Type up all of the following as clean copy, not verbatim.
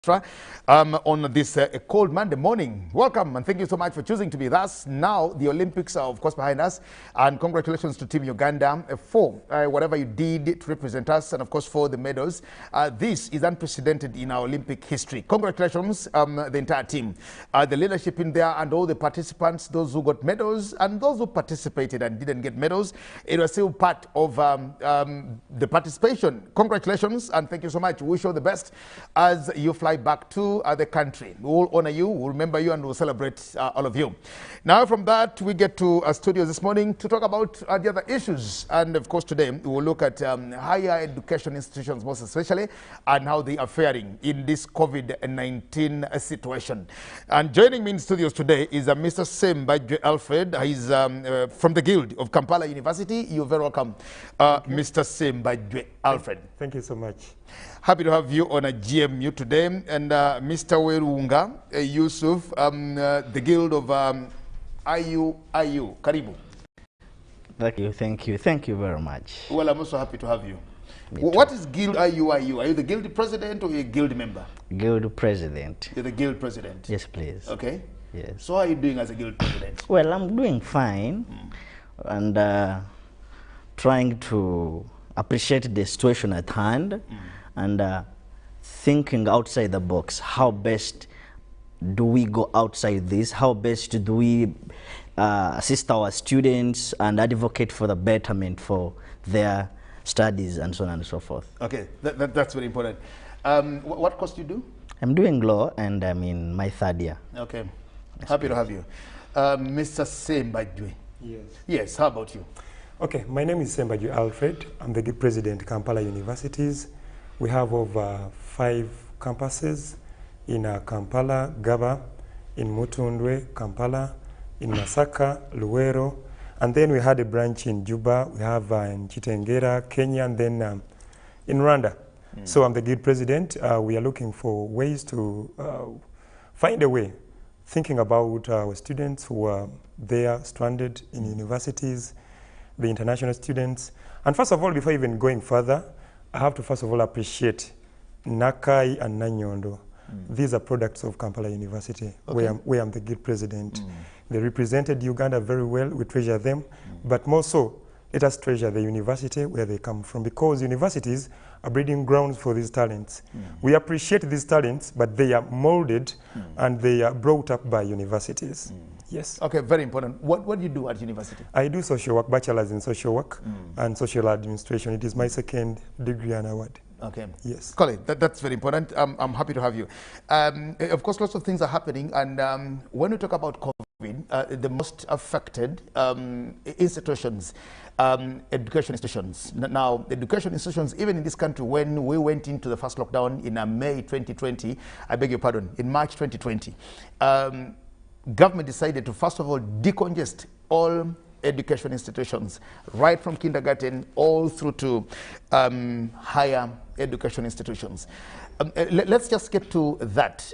Extra on this cold Monday morning. Welcome and thank you so much for choosing to be with us. Now the Olympics are of course behind us, and congratulations to Team Uganda for whatever you did to represent us, and of course for the medals. This is unprecedented in our Olympic history. Congratulations the entire team, the leadership in there, and all the participants, those who got medals and those who participated and didn't get medals. It was still part of the participation. Congratulations and thank you so much. We wish you the best as you fly back to the country. We'll honor you, we'll remember you, and we'll celebrate all of you. Now from that, we get to our studios this morning to talk about the other issues. And of course today, we will look at higher education institutions most especially, and how they are faring in this COVID-19 situation. And joining me in studios today is Mr. Sembajwe Alfred. He's from the Guild of Kampala University. You're very welcome, Mr. Sembajwe Alfred. Thank you so much. Happy to have you on a GMU today. And Mr. Werunga Yusuf, the Guild of IU. Karibu. Thank you very much. Well, I'm also happy to have you. What is Guild IU? Are you the Guild President or a Guild member? Guild President. You're the Guild President? Yes, please. Okay. Yes. So how are you doing as a Guild President? Well, I'm doing fine and trying to appreciate the situation at hand and thinking outside the box. How best do we go outside this? How best do we assist our students and advocate for the betterment for their studies and so on and so forth? Okay, that's very important. What course do you do? I'm doing law and I'm in my third year. Okay, yes, happy to have you. Mr. Sembajwe. Yes. Yes, how about you? Okay, my name is Sembajwe Alfred. I'm the Guild President Kampala Universities. We have over 5 campuses in Kampala, Gaba, in Mutundwe, Kampala, in Masaka, Luwero, and then we had a branch in Juba. We have in Chitengera, Kenya, and then in Rwanda. So I'm the Guild President. We are looking for ways to find a way, thinking about our students who are there stranded in universities, the international students. And first of all, before even going further, I have to first of all appreciate Nakai and Nanyondo. These are products of Kampala University, okay, where I'm the Guild President. They represented Uganda very well. We treasure them. But more so, let us treasure the university where they come from, because universities are breeding grounds for these talents. We appreciate these talents, but they are molded and they are brought up by universities. Yes. Okay, very important. What do you do at university? I do social work, bachelor's in social work and social administration. It is my second degree and award. Okay. Yes. Colin, that's very important. I'm happy to have you. Of course, lots of things are happening, and when we talk about COVID, the most affected institutions, education institutions. Now, education institutions, even in this country, when we went into the first lockdown in May 2020, I beg your pardon, in March 2020, government decided to first of all decongest all education institutions, right from kindergarten all through to higher education institutions. Let's just get to that.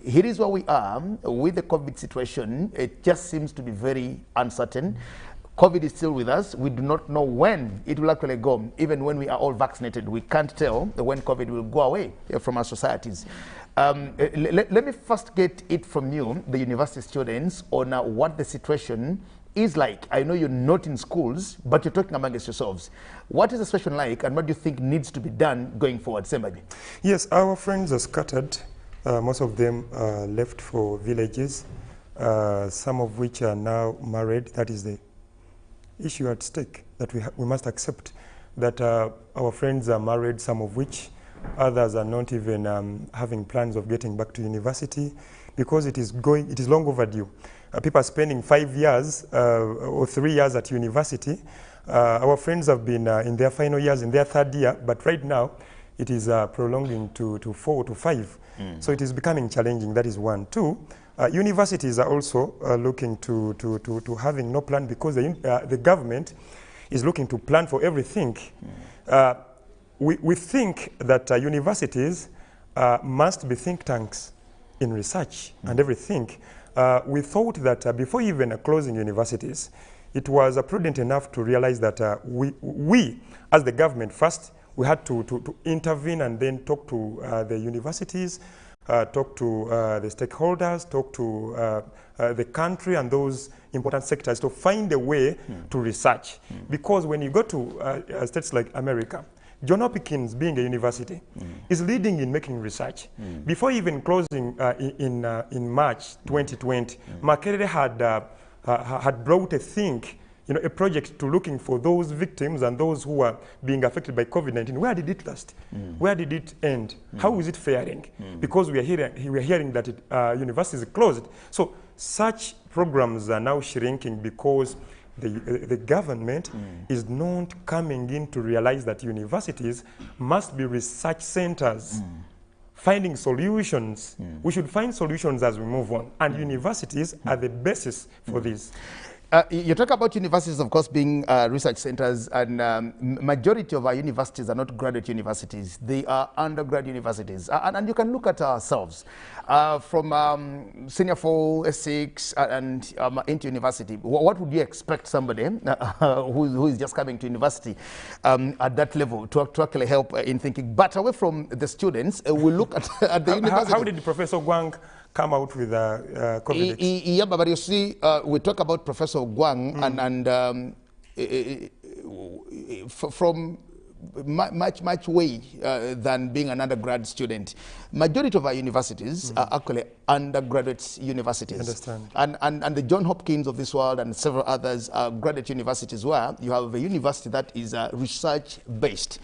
Here is where we are with the COVID situation. It just seems to be very uncertain. COVID is still with us. We do not know when it will actually go. Even when we are all vaccinated, we can't tell when COVID will go away from our societies. Let me first get it from you, the university students, on what the situation is like. I know you're not in schools, but you're talking amongst yourselves. What is the situation like, and what do you think needs to be done going forward? Sembajwe. Yes, our friends are scattered. Most of them left for villages, some of which are now married. That is the issue at stake, that we must accept that our friends are married, some of which others are not even having plans of getting back to university, because it is long overdue. People are spending 5 years or 3 years at university. Our friends have been in their final years, in their third year, but right now it is prolonging to 4 to 5. So it is becoming challenging. That is one. Two, universities are also looking to having no plan, because the government is looking to plan for everything. We think that universities must be think tanks in research and everything. We thought that before even closing universities, it was prudent enough to realize that we, as the government first, we had to intervene and then talk to the universities talk to the stakeholders, talk to the country and those important sectors to find a way to research. Because when you go to states like America, John Hopkins, being a university, is leading in making research. Before even closing in March 2020, Makerere had brought a project to looking for those victims and those who are being affected by COVID-19. Where did it last? Where did it end? How is it faring? Because we are hearing that universities are closed. So such programs are now shrinking because the government is not coming in to realize that universities must be research centers. Finding solutions. We should find solutions as we move on. And universities are the basis for this. You talk about universities, of course, being research centers, and majority of our universities are not graduate universities. They are undergrad universities. And you can look at ourselves from senior 4, S6, and into university. What would you expect somebody who is just coming to university at that level to actually help in thinking? But away from the students, we look at the university. How did Professor Gwang come out with COVID? Yeah, but you see, we talk about Professor Gwang from much way than being an undergrad student. Majority of our universities are actually undergraduate universities. Understand. And the John Hopkins of this world and several others are graduate universities where you have a university that is research-based.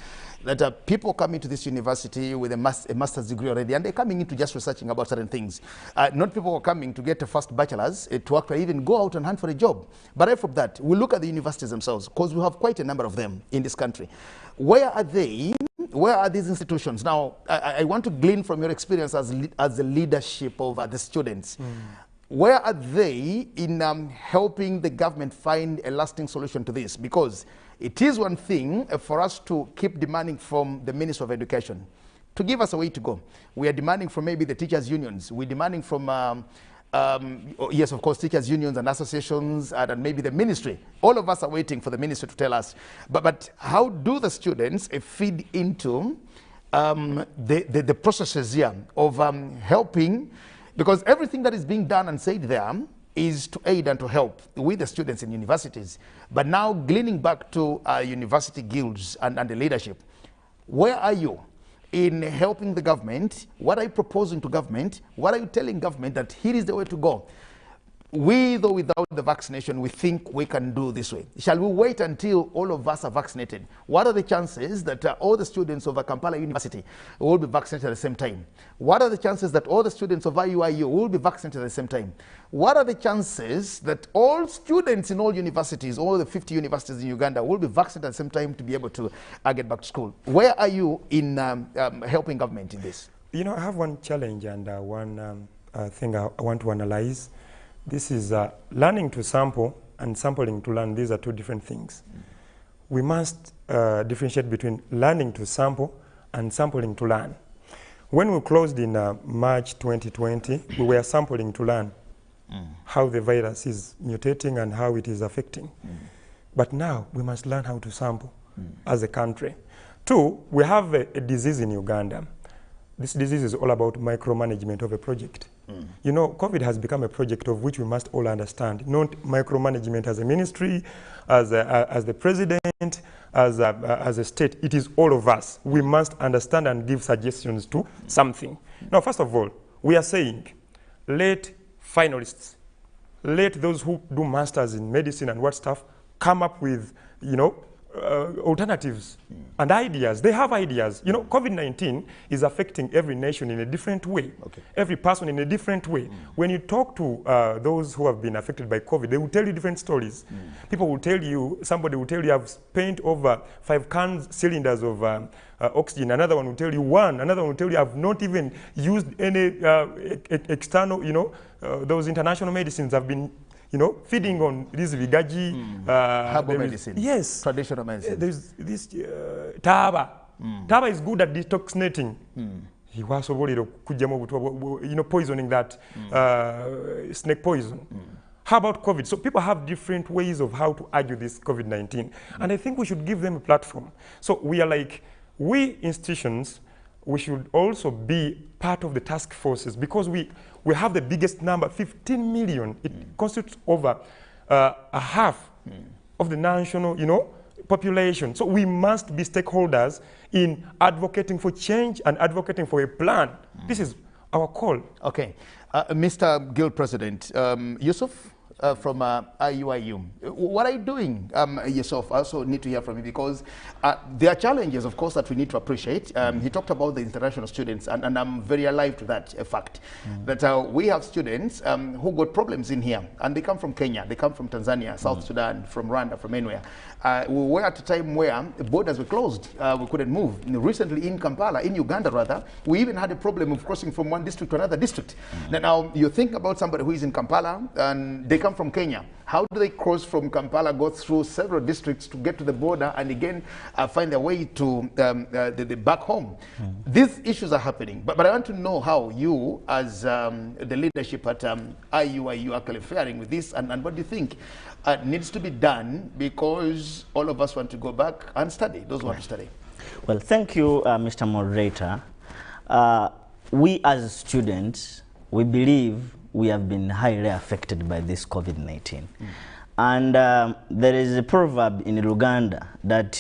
That people come into this university with a master's degree already, and they're coming into just researching about certain things. Not people who are coming to get a first bachelor's to actually even go out and hunt for a job. But away from that, we look at the universities themselves, because we have quite a number of them in this country. Where are they? Where are these institutions? Now, I want to glean from your experience as the leadership of the students. Where are they in helping the government find a lasting solution to this? Because it is one thing for us to keep demanding from the Minister of Education to give us a way to go. We are demanding from maybe the teachers' unions. We're demanding from, yes, of course, teachers' unions and associations and maybe the ministry. All of us are waiting for the ministry to tell us. But how do the students feed into the processes here of helping? Because everything that is being done and said there is to aid and to help with the students in universities. But now gleaning back to university guilds and the leadership, where are you in helping the government? What are you proposing to government? What are you telling government that here is the way to go? With or without the vaccination, we think we can do this way. Shall we wait until all of us are vaccinated? What are the chances that all the students of Kampala University will be vaccinated at the same time? What are the chances that all the students of IUIU will be vaccinated at the same time? What are the chances that all students in all universities, all the 50 universities in Uganda, will be vaccinated at the same time to be able to get back to school? Where are you in helping government in this? You know, I have one challenge and one thing I want to analyze. This is learning to sample and sampling to learn. These are two different things. We must differentiate between learning to sample and sampling to learn. When we closed in March 2020, we were sampling to learn how the virus is mutating and how it is affecting. But now we must learn how to sample as a country. Two, we have a disease in Uganda. This disease is all about micromanagement of a project. You know, COVID has become a project of which we must all understand, not micromanagement as a ministry, as the president, as a state. It is all of us. We must understand and give suggestions to something. Now, first of all, we are saying, let finalists, let those who do masters in medicine and what stuff come up with, you know, alternatives and ideas. They have ideas. You know, COVID-19 is affecting every nation in a different way, every person in a different way. When you talk to those who have been affected by COVID, they will tell you different stories. People will tell you, somebody will tell you, I've spent over 5 cylinders of oxygen. Another one will tell you 1. Another one will tell you, I've not even used any external, you know, those international medicines. I've been, you know, feeding on this vigaji. Herbal medicine. Yes. Traditional medicine. There's this taba. Taba is good at detoxinating. He was you know, poisoning that snake poison. How about COVID? So people have different ways of how to argue this COVID-19. And I think we should give them a platform. So we are like, we institutions, we should also be part of the task forces, because we have the biggest number, 15 million. It constitutes over a half of the national, population. So we must be stakeholders in advocating for change and advocating for a plan. This is our call. Okay. Mr. Guild President, Yusuf from IUIU. What are you doing, Yusuf? I also need to hear from you, because there are challenges, of course, that we need to appreciate. He talked about the international students, and I'm very alive to that fact, that we have students who got problems in here, and they come from Kenya, they come from Tanzania, South Sudan, from Rwanda, from anywhere. We were at a time where the borders were closed. We couldn't move. Recently in Kampala, in Uganda rather, we even had a problem of crossing from one district to another district. Now, you think about somebody who is in Kampala, and they come from Kenya. How do they cross from Kampala, go through several districts to get to the border, and again find their way to the back home? These issues are happening. But I want to know how you, as the leadership at IUIU, are actually faring with this, and what do you think needs to be done, because all of us want to go back and study, those who want to study. Well, thank you, Mr. Moderator. We as students, we believe we have been highly affected by this COVID-19. And there is a proverb in Uganda that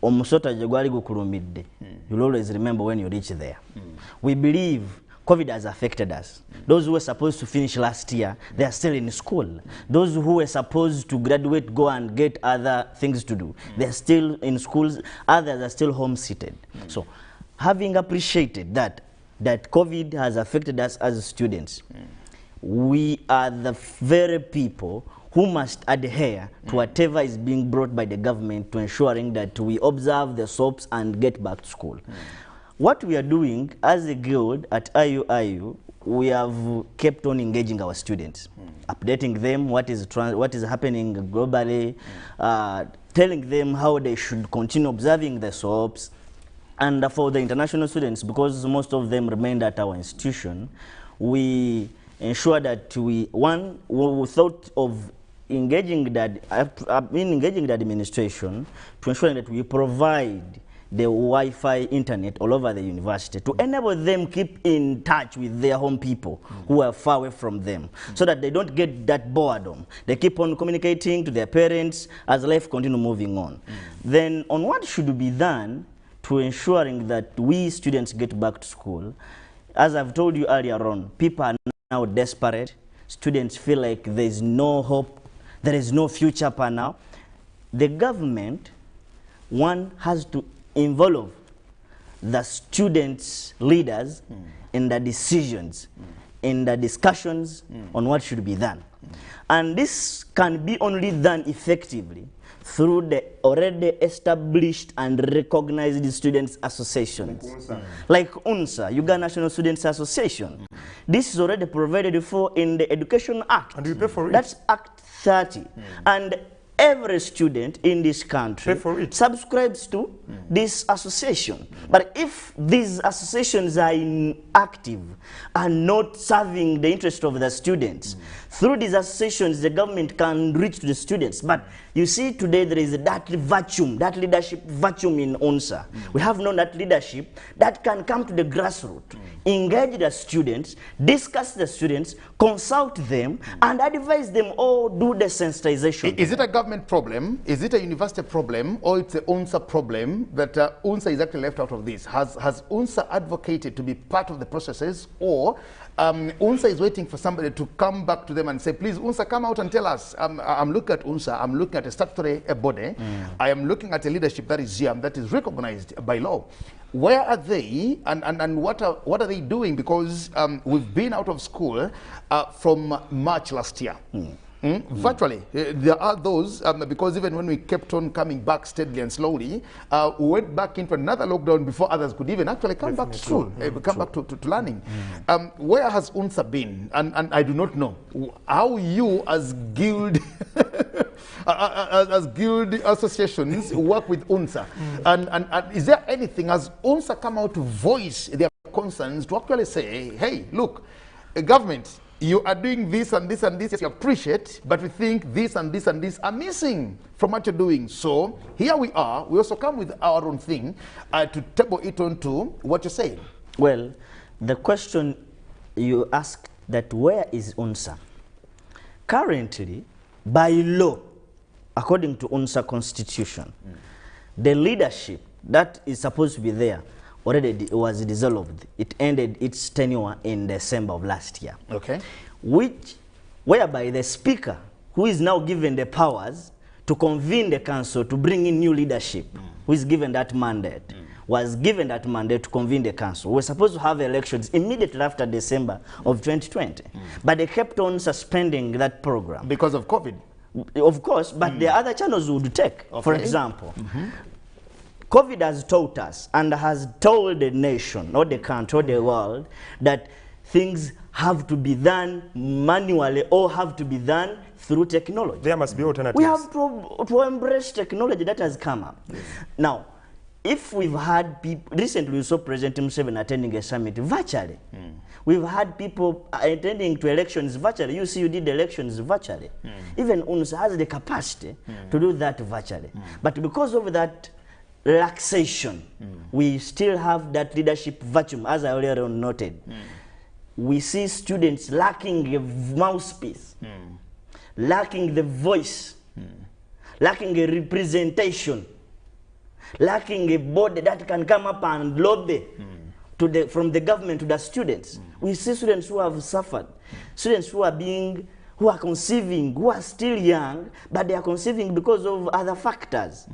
omusota jegwali gukulumidde. You'll always remember when you reach there. We believe COVID has affected us. Those who were supposed to finish last year, they are still in school. Those who were supposed to graduate, go and get other things to do, they are still in schools. Others are still home seated. So, having appreciated that COVID has affected us as students, we are the very people who must adhere to whatever is being brought by the government to ensuring that we observe the SOPs and get back to school. What we are doing as a guild at IUIU, we have kept on engaging our students, updating them what is happening globally, telling them how they should continue observing the SOPs. And for the international students, because most of them remained at our institution, we ensure that we thought of engaging the administration to ensure that we provide the Wi-Fi internet all over the university to enable them keep in touch with their home people who are far away from them, so that they don't get that boredom. They keep on communicating to their parents as life continues moving on. Then on what should be done to ensuring that we students get back to school, as I've told you earlier on, people are now desperate. Students feel like there is no hope, there is no future for now. The government, one, has to involve the students' leaders in the decisions, in the discussions on what should be done. And this can be only done effectively through the already established and recognized students' associations. Like UNSA, Uganda National Students Association. This is already provided for in the Education Act. And you pay for it. That's Act 30. And every student in this country subscribes to this association. But if these associations are inactive and not serving the interest of the students, through these associations the government can reach to the students. But you see today there is that vacuum, that leadership vacuum in UNSA. We have known that leadership that can come to the grassroots, engage the students, discuss the students, consult them, and advise them or do the sensitization. Is it a government problem? Is it a university problem? Or it's a UNSA problem that UNSA is actually left out of this? Has UNSA advocated to be part of the processes, or UNSA is waiting for somebody to come back to them and say, please, UNSA, come out and tell us. I'm looking at UNSA, I'm looking at a statutory body, I am looking at a leadership that is here, that is recognized by law. Where are they, and what are they doing? Because we've been out of school from March last year. Virtually, there are those, because even when we kept on coming back steadily and slowly, we went back into another lockdown before others could even actually come back to school, come back to learning. Where has UNSA been? And I do not know how you as guild as guild associations work with UNSA. And is there anything, has UNSA come out to voice their concerns, to actually say, hey, look, government, you are doing this and this and this, you appreciate, but we think this and this and this are missing from what you're doing. So here we are, we also come with our own thing to table it onto what you're saying. Well, the question you asked, that where is UNSA? Currently, by law, according to UNSA constitution, the leadership that is supposed to be there already was dissolved. It ended its tenure in December of last year. Okay. Whereby the speaker, who is now given the powers to convene the council to bring in new leadership, who is given that mandate, was given that mandate to convene the council. We were supposed to have elections immediately after December of 2020. But they kept on suspending that program. Because of COVID? Of course, but the other channels would take. Okay. For example, COVID has taught us and has told the nation, or the country, or the world, that things have to be done manually or have to be done through technology. There must be alternatives. We have to embrace technology that has come up. Now, if we've had people, recently we saw President Museveni attending a summit virtually. We've had people attending to elections virtually. You see, you did elections virtually. Even UNSA has the capacity to do that virtually. But because of that relaxation, we still have that leadership vacuum, as I earlier on noted. We see students lacking a mouthpiece, lacking the voice, lacking a representation, lacking a body that can come up and lobby from the government to the students. We see students who have suffered, students who are conceiving, who are still young, but they are conceiving because of other factors.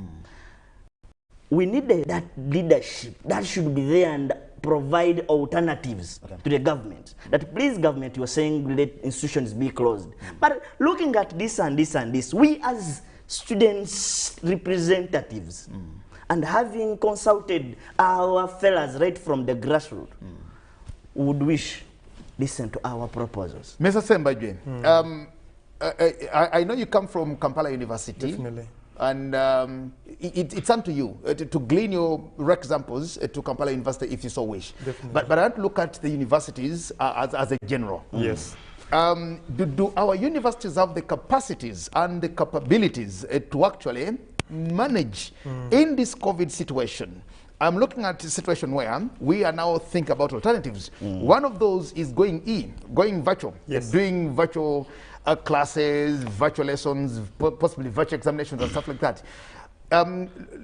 We need that leadership that should be there and provide alternatives to the government. That please government, you are saying let institutions be closed. But looking at this and this and this, we as students representatives, and having consulted our fellows right from the grassroots, would wish listen to our proposals. Mr. Sembajwe, I know you come from Kampala University. Definitely. And it's up to you to glean your examples to Kampala University if you so wish. Definitely. But I want to look at the universities as a general. Yes. Do our universities have the capacities and the capabilities to actually manage in this COVID situation? I'm looking at a situation where we are now thinking about alternatives. One of those is going virtual, doing virtual classes, virtual lessons, possibly virtual examinations and stuff like that.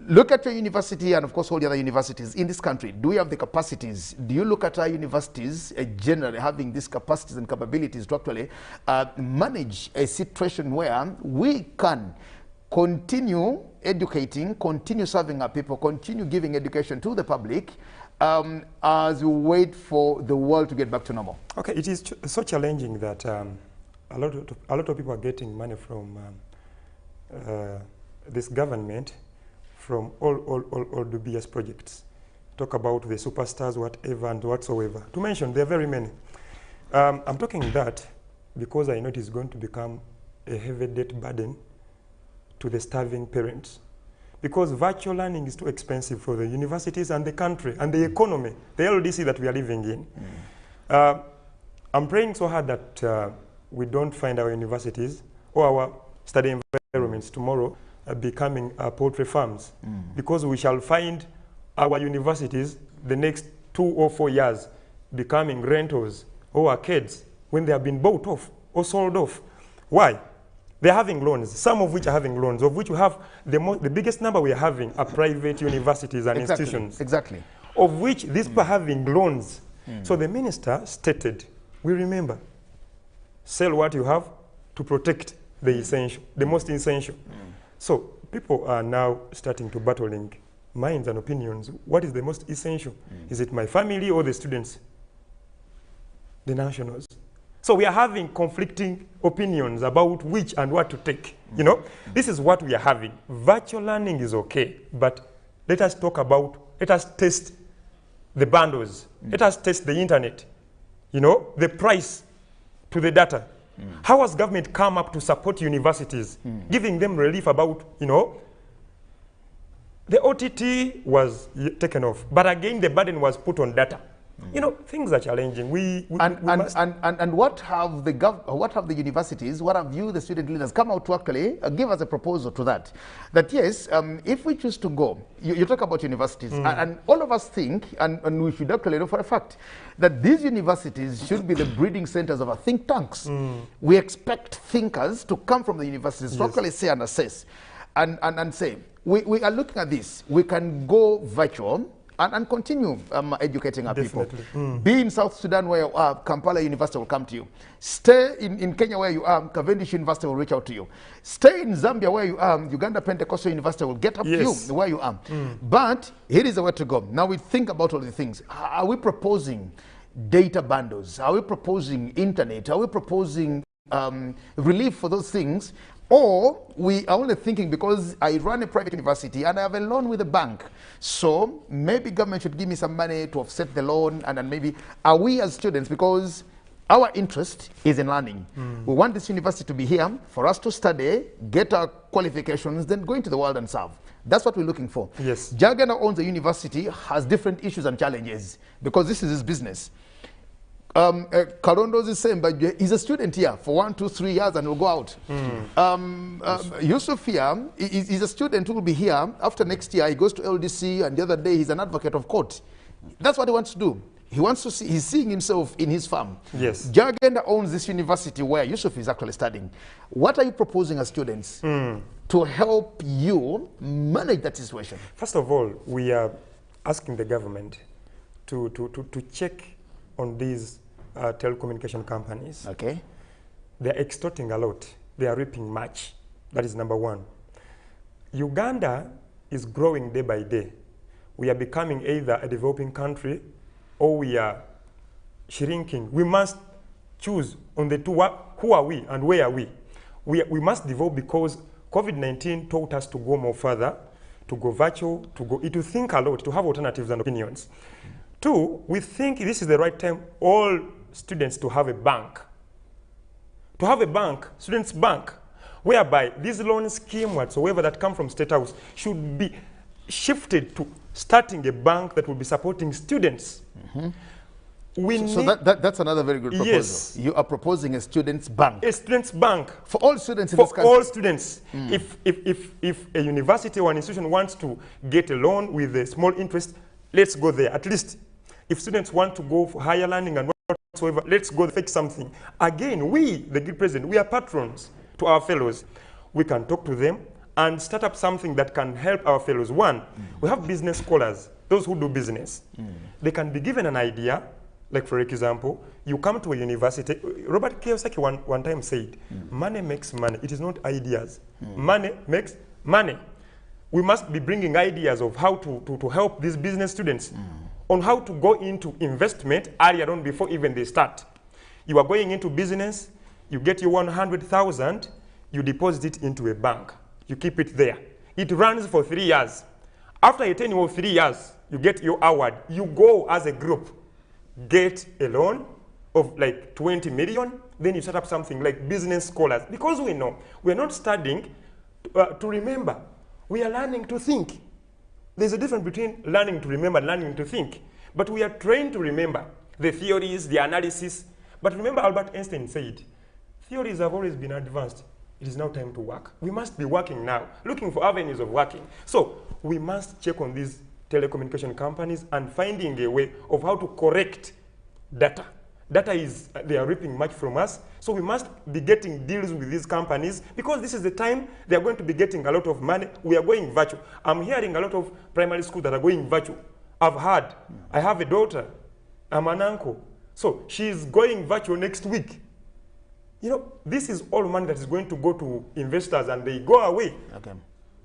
Look at your university and of course all the other universities in this country. Do we have the capacities? Do you look at our universities generally having these capacities and capabilities to actually manage a situation where we can continue educating, continue serving our people, continue giving education to the public as we wait for the world to get back to normal? Okay, it is so challenging that a lot of people are getting money from this government from all dubious projects. Talk about the superstars, whatever and whatsoever. To mention, there are very many. I'm talking that because I know it is going to become a heavy debt burden to the starving parents. Because virtual learning is too expensive for the universities and the country and the economy, the LDC that we are living in. I'm praying so hard that we don't find our universities or our study environments tomorrow becoming poultry farms, because we shall find our universities the next 2 or 4 years becoming rentals or arcades when they have been bought off or sold off. Why? They're having loans, some of which are having loans, of which we have the biggest number we are having are private universities and institutions. Exactly. Of which these people are having loans. So the minister stated, we remember, sell what you have to protect the essential, the most essential. So people are now starting to battling minds and opinions. What is the most essential? Is it my family or the students? The nationals. So we are having conflicting opinions about which and what to take. You know, this is what we are having. Virtual learning is okay, but let us talk about, let us test the bundles. Let us test the internet. You know, the price to the data. How has government come up to support universities, giving them relief about, you know, the OTT was taken off, but again the burden was put on data. You know, things are challenging. And what have the universities, what have you, the student leaders, come out to actually give us a proposal to that? That yes, if we choose to go, you talk about universities, and all of us think, and we should actually know for a fact, that these universities should be the breeding centers of our think tanks. We expect thinkers to come from the universities to actually say and assess, and say, we are looking at this, we can go virtual, and continue educating our people. Be in South Sudan where you are, Kampala University will come to you. Stay in Kenya where you are, Cavendish University will reach out to you. Stay in Zambia where you are, Uganda Pentecostal University will get up to you where you are. But here is the way to go. Now we think about all the things. Are we proposing data bundles? Are we proposing internet? Are we proposing relief for those things? Or we are only thinking because I run a private university and I have a loan with a bank, so maybe government should give me some money to offset the loan, and then maybe are we as students, because our interest is in learning. We want this university to be here for us to study, get our qualifications, then go into the world and serve. That's what we're looking for. Yes. Jagana owns a university, has different issues and challenges because this is his business. Karondo is the same, but he's a student here for 1, 2, 3 years and will go out. Yusuf here, he's a student who will be here after next year. He goes to LDC, and the other day he's an advocate of court. That's what he wants to do. He wants to see, he's seeing himself in his farm. Yes. Jagenda owns this university where Yusuf is actually studying. What are you proposing as students to help you manage that situation? First of all, we are asking the government to check on these telecommunication companies. Okay. They're extorting a lot. They are reaping much. That is number one. Uganda is growing day by day. We are becoming either a developing country or we are shrinking. We must choose on the two. Who are we and where are we? We must develop because COVID-19 taught us to go more further, to go virtual, to think a lot, to have alternatives and opinions. Two, we think this is the right time all students to have a bank. To have a bank, students' bank, whereby this loan scheme whatsoever that come from State House should be shifted to starting a bank that will be supporting students. That's another very good proposal. Yes. You are proposing a students' bank. A students' bank. For all students in this country. For all students. If a university or an institution wants to get a loan with a small interest, let's go there. At least if students want to go for higher learning and whatsoever, let's go fix something. Again, we, the good president, we are patrons to our fellows. We can talk to them and start up something that can help our fellows. One, we have business scholars, those who do business. They can be given an idea, like for example, you come to a university. Robert Kiyosaki one time said, money makes money. It is not ideas. Money makes money. We must be bringing ideas of how to help these business students on how to go into investment earlier on before even they start. You are going into business, you get your 100,000, you deposit it into a bank. You keep it there. It runs for 3 years. After a tenure of 3 years, you get your award. You go as a group, get a loan of like 20 million, then you set up something like business scholars. Because we know, we are not studying to remember. We are learning to think. There's a difference between learning to remember and learning to think. But we are trained to remember the theories, the analysis. But remember Albert Einstein said, theories have always been advanced. It is now time to work. We must be working now, looking for avenues of working. So we must check on these telecommunication companies and finding a way of how to correct data. Data is, they are reaping much from us. So we must be getting deals with these companies because this is the time they are going to be getting a lot of money. We are going virtual. I'm hearing a lot of primary schools that are going virtual. I've heard. I have a daughter. I'm an uncle. So she's going virtual next week. You know, this is all money that is going to go to investors and they go away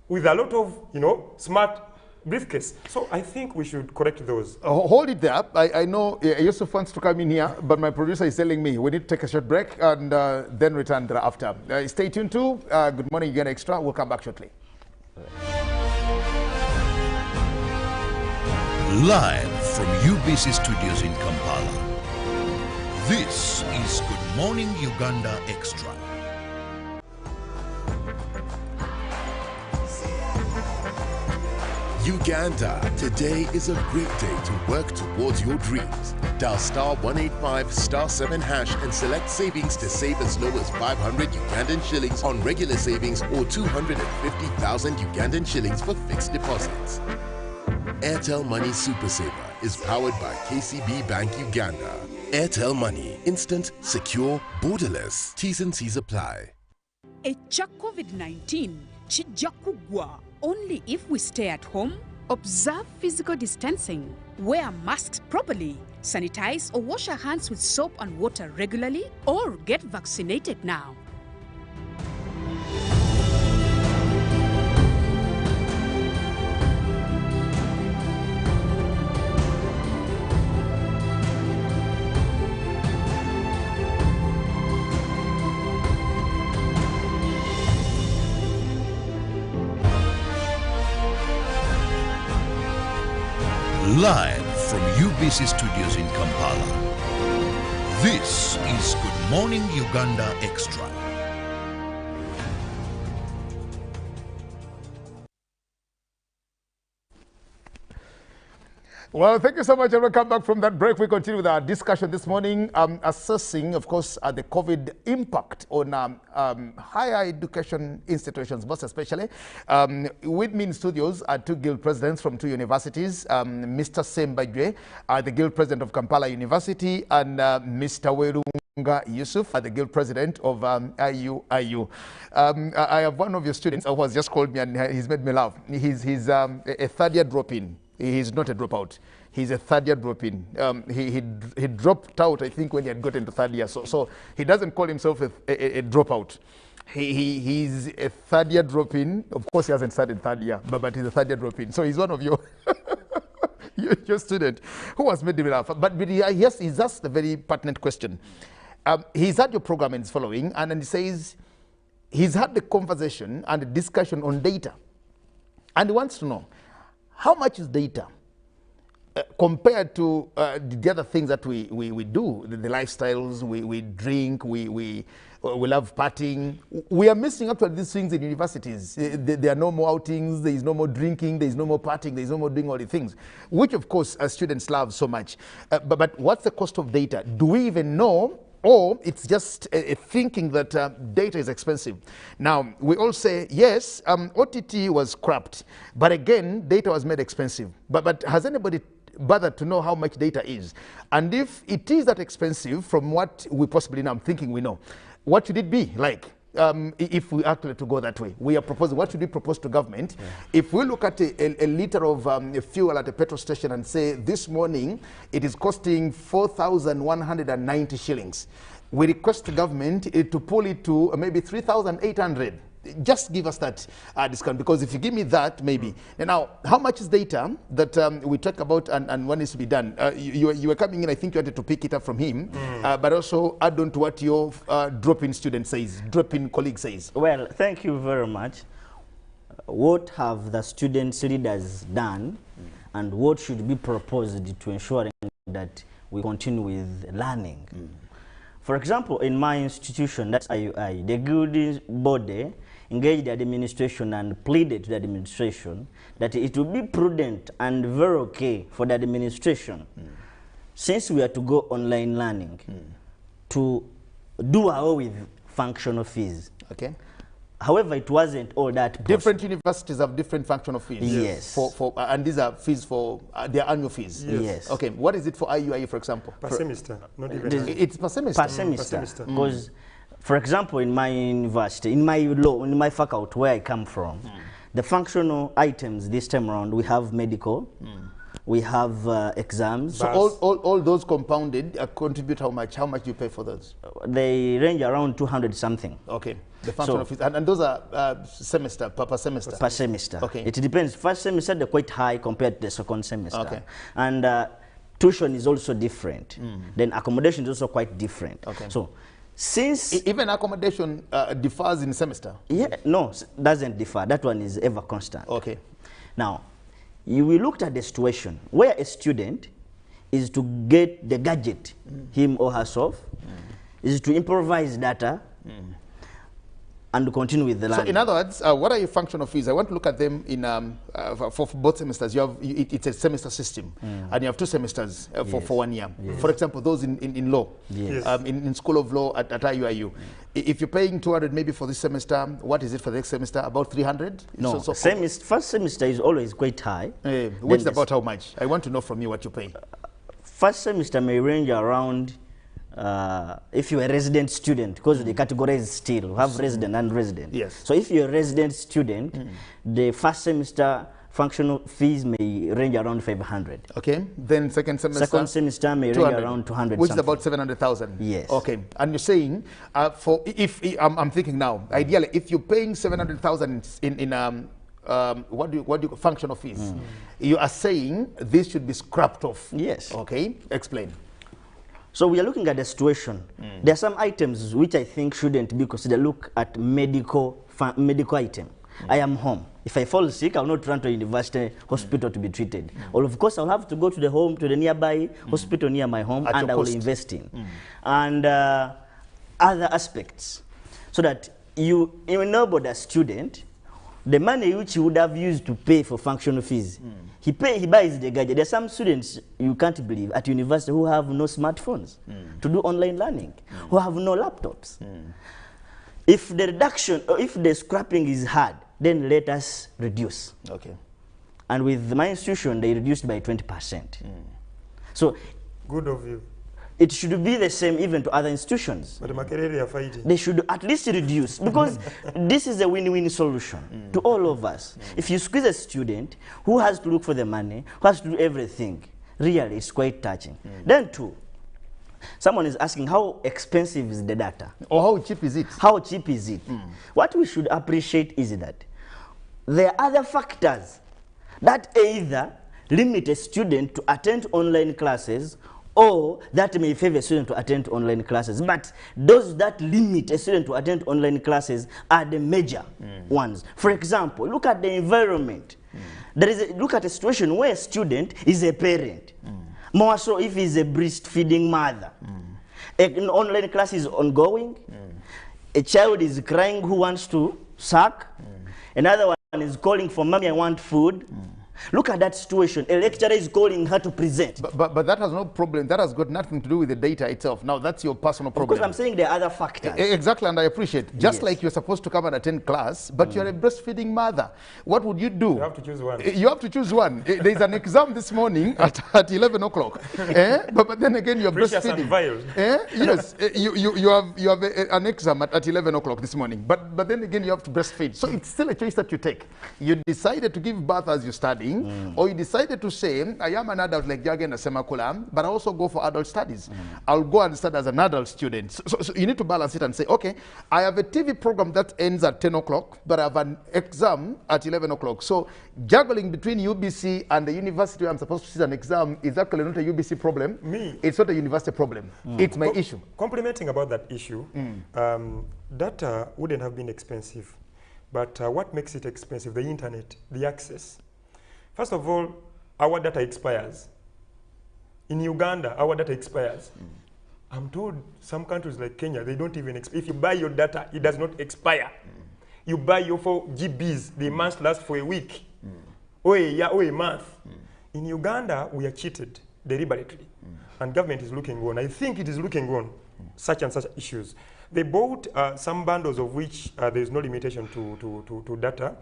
with a lot of, you know, smart briefcase. So I think we should correct those. Hold it there. I know Yusuf wants to come in here, but my producer is telling me we need to take a short break and then return thereafter. Stay tuned to Good Morning Uganda Extra. We'll come back shortly. Live from UBC Studios in Kampala. This is Good Morning Uganda Extra. Uganda. Today is a great day to work towards your dreams. Dial star 185 star 7 hash and select savings to save as low as 500 Ugandan shillings on regular savings or 250,000 Ugandan shillings for fixed deposits. Airtel Money Super Saver is powered by KCB Bank Uganda. Airtel Money, instant, secure, borderless. T's and C's apply. Echa COVID-19 kijja kugwa only if we stay at home, observe physical distancing, wear masks properly, sanitize or wash our hands with soap and water regularly, or get vaccinated now. Live from UBC Studios in Kampala, this is Good Morning Uganda Extra. Well, thank you so much, and welcome back from that break. We continue with our discussion this morning, assessing, of course, the COVID impact on higher education institutions, most especially. With me in studios are two guild presidents from two universities, Mr. Sembajwe, the guild president of Kampala University, and Mr. Werunga Yusuf, the guild president of IU. I have one of your students who has just called me, and he's made me laugh. He's a third-year drop-in. He's not a dropout. He's a third-year drop-in. He dropped out, I think, when he had gotten to third year. So he doesn't call himself a dropout. He's a third-year drop-in. Of course, he hasn't started third year, but he's a third-year drop-in. So he's one of your your student who has made him laugh. But he's asked a very pertinent question. He's had your program and is following, and then he says he's had the conversation and the discussion on data, and he wants to know, how much is data compared to the other things that we do, the lifestyles, we drink, we love partying. We are missing actually these things in universities. There are no more outings, there is no more drinking, there is no more partying, there is no more doing all the things, which of course students love so much. But what's the cost of data? Do we even know? Or it's just a thinking that data is expensive. Now, we all say, yes, OTT was scrapped, but again, data was made expensive. But has anybody bothered to know how much data is? And if it is that expensive from what we possibly now, I'm thinking we know, what should it be like? If we actually to go that way, we are proposing, what should we propose to government? Yeah. If we look at a liter of fuel at a petrol station and say this morning it is costing 4,190 shillings, we request the government to pull it to maybe 3,800. Just give us that discount, because if you give me that, maybe. Now, how much is data that we talk about and what needs to be done? You were coming in, I think you wanted to pick it up from him, but also add on to what your drop-in student says, drop-in colleague says. Well, thank you very much. What have the students' leaders done, and what should be proposed to ensuring that we continue with learning? For example, in my institution, that's IUI, the guild body engaged the administration and pleaded to the administration that it would be prudent and very okay for the administration, since we are to go online learning, to do away with functional fees. Okay. However, it wasn't all that possible. Different universities have different functional fees. Yes. And these are fees for their annual fees. Yes. Okay. What is it for IUI, for example? Per semester, not even. It's per semester. Per semester. Because, for example, in my university, in my faculty where I come from, the functional items this time around, we have medical, we have exams. So all those compounded contribute how much? How much do you pay for those? They range around 200 something. Okay. The functional fees. And those are semester, per semester? Per semester. Okay. It depends. First semester, they're quite high compared to the second semester. Okay. And tuition is also different. Then accommodation is also quite different. Okay. So, since... Even accommodation differs in semester? Yeah, no, doesn't differ. That one is ever constant. Okay. Now, we looked at the situation where a student is to get the gadget, him or herself, is to improvise data, and continue with the So learning. in other words, what are your functional fees? I want to look at them in for both semesters. You have it's a semester system, and you have 2 semesters for 1 year. Yes. For example, those in law, Yes. in School of Law at IUIU. If you're paying 200 maybe for this semester, what is it for the next semester? About 300? No, So first semester is always quite high. which is Then about how much? I want to know from you what you pay. first semester may range around, if you're a resident student, because the categories still have resident and resident. Yes. So if you're a resident student, the first semester functional fees may range around 500. Okay. Then second semester? Second semester may range 200, around 200 which something. is about 700,000. Yes. Okay. And you're saying, for if I'm thinking now, ideally, if you're paying 700,000 in what do you functional fees, you are saying this should be scrapped off. Yes. Okay. Explain. So we are looking at the situation. There are some items which I think shouldn't be considered. Look at medical item. I am home. If I fall sick, I'll not run to a university hospital to be treated. Or of course, I'll have to go to the nearby hospital near my home, At and your I will cost. invest in. And other aspects. So that you enable the student, the money which you would have used to pay for functional fees, he buys the gadget. There are some students, you can't believe, at university who have no smartphones to do online learning, who have no laptops. If the reduction, or if the scrapping is hard, then let us reduce. Okay. And with my institution, they reduced by 20%. So Good of you. it should be the same even to other institutions. But Makerere are fighting. They should at least reduce, because this is a win-win solution to all of us. If you squeeze a student who has to look for the money, who has to do everything, really it's quite touching. Then too, someone is asking how expensive is the data? Or how cheap is it? How cheap is it? What we should appreciate is that there are other factors that either limit a student to attend online classes, or that may favor a student to attend online classes. But those that limit a student to attend online classes are the major ones. For example, look at the environment. Look at a situation where a student is a parent. More so if he's a breastfeeding mother. An online class is ongoing. A child is crying who wants to suck. Another one is calling for, mommy, I want food. Look at that situation. A lecturer is calling her to present. But that has no problem. That has got nothing to do with the data itself. Now, that's your personal problem. Because I'm saying there are other factors. Exactly, and I appreciate. Just Yes. like you're supposed to come and attend class, but you're a breastfeeding mother. What would you do? You have to choose one. You have to choose one. There's an exam this morning at 11 o'clock. But then again, you're Precious and breastfeeding. vile. Yes, you have an exam at 11 o'clock this morning. But then again, you have to breastfeed. So it's still a choice that you take. You decided to give birth as you're studying, or you decided to say, I am an adult like Jagen and Semakula, but I also go for adult studies. I'll go and study as an adult student. So you need to balance it and say, okay, I have a TV program that ends at 10 o'clock, but I have an exam at 11 o'clock. So juggling between UBC and the university where I'm supposed to sit an exam is actually not a UBC problem. It's not a university problem. It's my issue. Complimenting about that issue, data wouldn't have been expensive. But what makes it expensive? The internet, the access. First of all, our data expires. In Uganda, our data expires. I'm told some countries like Kenya, they don't even expire. If you buy your data, it does not expire. You buy your 4 GBs, they must last for a week, or a year, or a month. In Uganda, we are cheated deliberately. And government is looking on. I think it is looking on such and such issues. They bought some bundles of which there is no limitation to data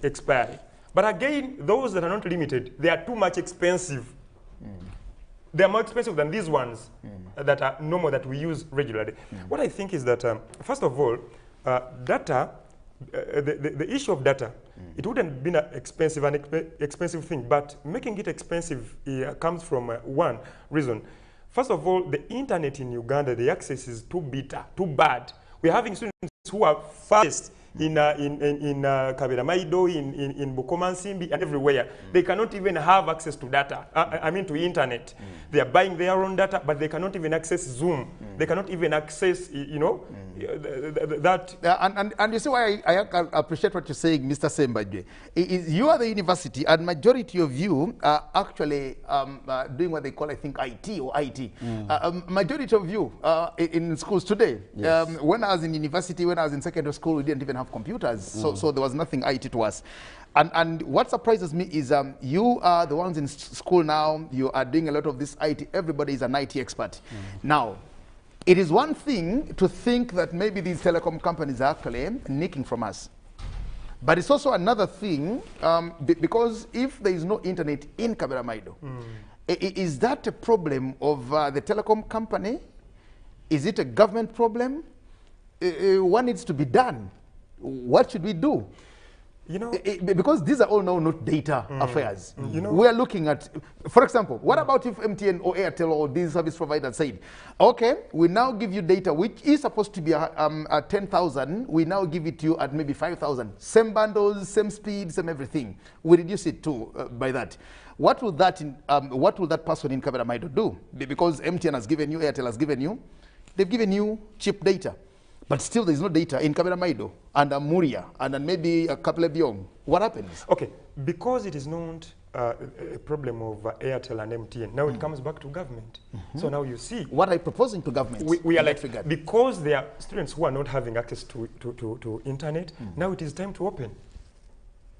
expiry. But again, those that are not limited, they are too much expensive. They are more expensive than these ones that are normal, that we use regularly. What I think is that, first of all, data, the issue of data, it wouldn't be an expensive thing, but making it expensive comes from one reason. First of all, the internet in Uganda, the access is too bitter, too bad. We're having students who are fast in Kabera Maido, in Bukomansimbi, and everywhere. They cannot even have access to data, I mean to internet. They are buying their own data, but they cannot even access Zoom. They cannot even access, you know, that. And you see why I appreciate what you're saying, Mr. Sembajwe. You are the university, and majority of you are actually doing what they call, I think, IT or IT. Majority of you in schools today. Yes. When I was in university, when I was in secondary school, we didn't even have computers, so there was nothing IT to us. And what surprises me is you are the ones in school now, you are doing a lot of this IT, everybody is an IT expert. Now, it is one thing to think that maybe these telecom companies are actually nicking from us. But it's also another thing, because if there is no internet in Kabera Maido, is that a problem of the telecom company? Is it a government problem? What needs to be done? What should we do? You know, because these are all now not data affairs. You know, we are looking at, for example, what about if MTN or Airtel or these service providers said, okay, we now give you data which is supposed to be at 10,000, we now give it to you at maybe 5,000. Same bundles, same speed, same everything. We reduce it to by that. What will that person in Kabera Maido do? Because MTN has given you, Airtel has given you, they've given you cheap data. But still there is no data in Kabera Maido and Muria and then maybe a couple of young. What happens? Okay, because it is not a problem of Airtel and MTN, now it comes back to government. So now you see. What are you proposing to government? We are like, because there are students who are not having access to internet, now it is time to open.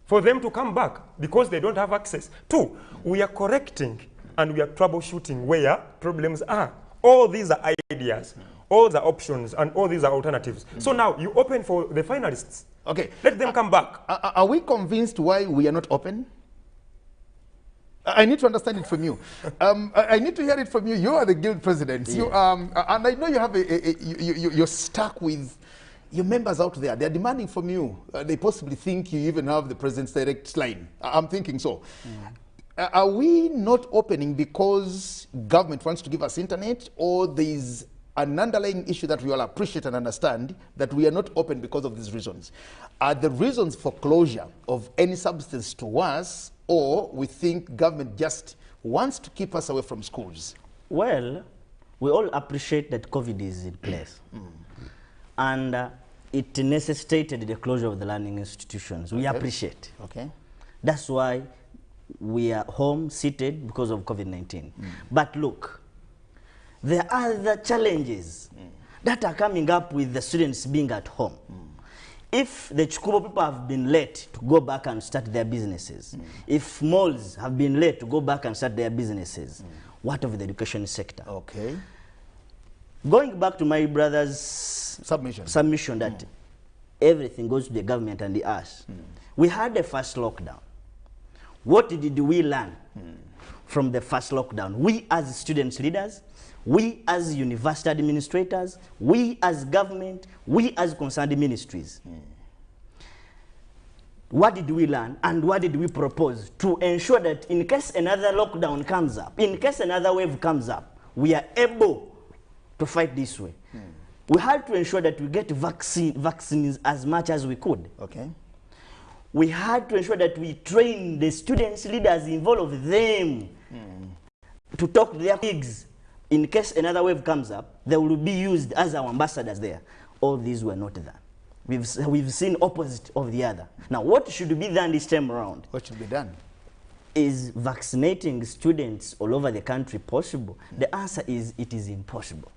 For them to come back because they don't have access. Two, we are correcting and we are troubleshooting where problems are. All these are ideas. All the options and all these are alternatives. So now you open for the finalists. Okay. Let them come back. Are we convinced why we are not open? I need to understand it from you. I need to hear it from you. You are the guild president. Yeah. You, and I know you have you're stuck with your members out there. They're demanding from you. They possibly think you even have the president's direct line. I'm thinking so. Are we not opening because government wants to give us internet, or there's an underlying issue that we all appreciate and understand that we are not open because of these reasons? Are the reasons for closure of any substance to us, or we think government just wants to keep us away from schools? Well, we all appreciate that COVID is in place. And it necessitated the closure of the learning institutions. We appreciate. Okay. That's why we are home seated because of COVID-19. But look, there are other challenges that are coming up with the students being at home. If the Chukubo people have been late to go back and start their businesses, if malls have been late to go back and start their businesses, what of the education sector? Okay. Going back to my brother's submission that everything goes to the government and the us, we had the first lockdown. What did we learn from the first lockdown? We as students leaders, we as university administrators, we as government, we as concerned ministries. What did we learn and what did we propose to ensure that in case another lockdown comes up, in case another wave comes up, we are able to fight this way? We had to ensure that we get vaccines as much as we could. Okay. We had to ensure that we train the students, leaders, involve them to talk to their colleagues. In case another wave comes up, they will be used as our ambassadors there. All these were not done. We've seen opposite of the other. Now, what should be done this time around? What should be done? Is vaccinating students all over the country possible? The answer is it is impossible.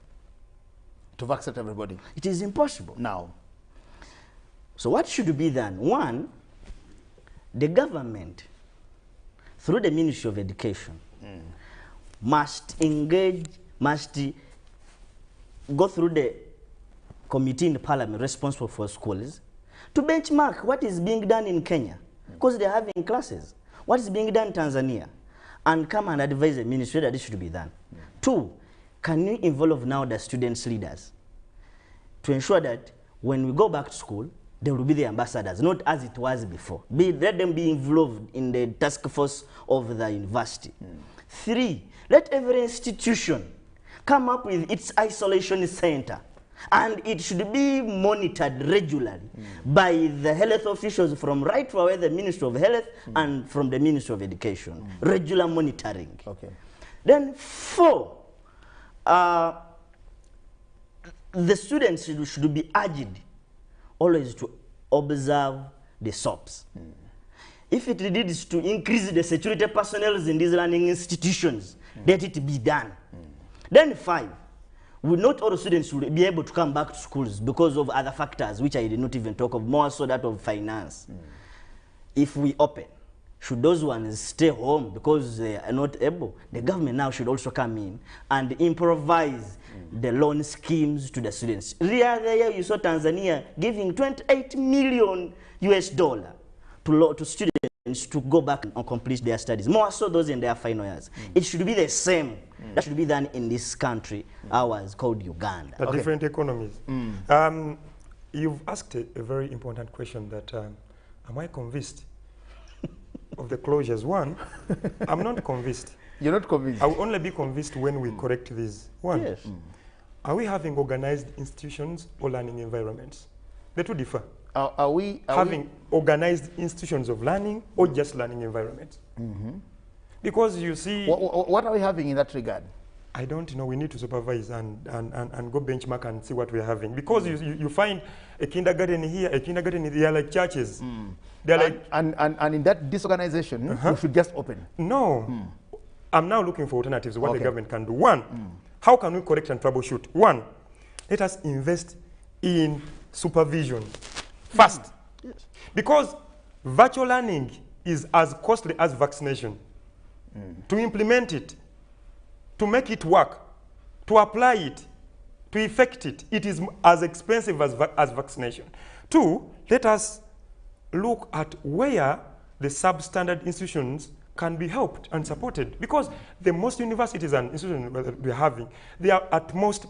To vaccinate everybody? It is impossible. Now. So what should be done? One, the government, through the Ministry of Education, must engage, must go through the committee in the parliament responsible for schools to benchmark what is being done in Kenya, because they're having classes. What is being done in Tanzania? And come and advise the ministry that this should be done. Two, can you involve now the students' leaders to ensure that when we go back to school, they will be the ambassadors, not as it was before. Let them be involved in the task force of the university. Three, let every institution come up with its isolation center And it should be monitored regularly by the health officials from right from the Ministry of Health and from the Ministry of Education. Regular monitoring. Okay. Then 4, the students should be urged always to observe the SOPs. If it needs to increase the security personnel in these learning institutions, let it be done. Then 5, not all students will be able to come back to schools because of other factors, which I did not even talk of, more so that of finance. If we open, should those ones stay home because they are not able? The government now should also come in and improvise the loan schemes to the students. The other year you saw Tanzania giving $28 million to students to go back and complete their studies, more so those in their final years. It should be the same. That should be done in this country, ours called Uganda. The different economies. You've asked a very important question that, am I convinced of the closures? One, I'm not convinced. You're not convinced? I will only be convinced when we correct these. One, Yes. Are we having organized institutions or learning environments? The two differ. Are we having organized institutions of learning or just learning environments? Because you see... What are we having in that regard? I don't know. We need to supervise and go benchmark and see what we're having. Because you find a kindergarten here, a kindergarten, they are like churches. They're like... And in that disorganization, we should just open. No. I'm now looking for alternatives, what the government can do. One, how can we correct and troubleshoot? One, let us invest in supervision first. Yes. Because virtual learning is as costly as vaccination. To implement it, to make it work, to apply it, to effect it, it is as expensive as vaccination. 2, let us look at where the substandard institutions can be helped and supported. Because the most universities and institutions we're having, they are at most